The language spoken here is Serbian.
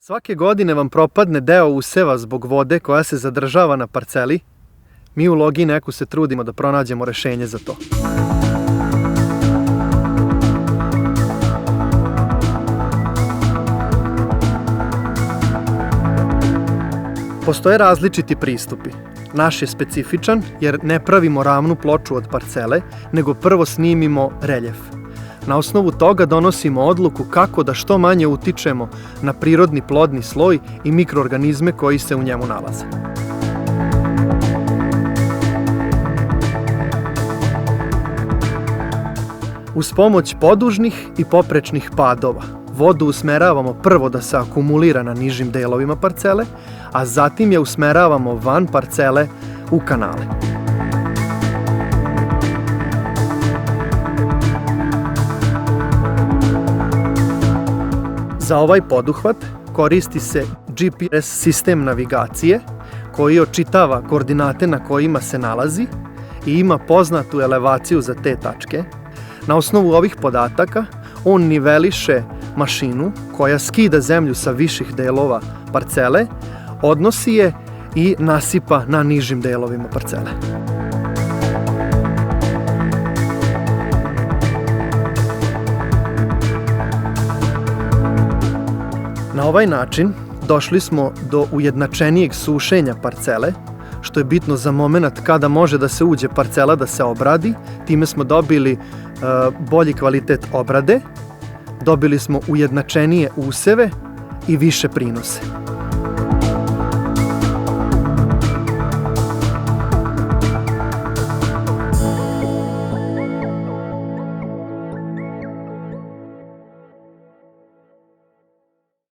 Svake godine vam propadne deo useva zbog vode koja se zadržava na parceli. Mi u Login Eku se trudimo da pronađemo rešenje za to. Postoje različiti pristupi. Naš je specifičan jer ne pravimo ravnu ploču od parcele, nego prvo snimimo reljef. Na osnovu toga donosimo odluku kako da što manje utičemo na prirodni plodni sloj i mikroorganizme koji se u njemu nalaze. Uz pomoć podužnih i poprečnih padova vodu usmeravamo prvo da se akumulira na nižim delovima parcele, a zatim je usmeravamo van parcele u kanale. Za ovaj poduhvat koristi se GPS sistem navigacije koji očitava koordinate na kojima se nalazi i ima poznatu elevaciju za te tačke. Na osnovu ovih podataka on niveliše mašinu koja skida zemlju sa viših delova parcele, odnosi je i nasipa na nižim delovima parcele. Na ovaj način došli smo do ujednačenijeg sušenja parcele, što je bitno za moment kada može da se uđe parcela da se obradi. Time smo dobili bolji kvalitet obrade, dobili smo ujednačenije useve i više prinose.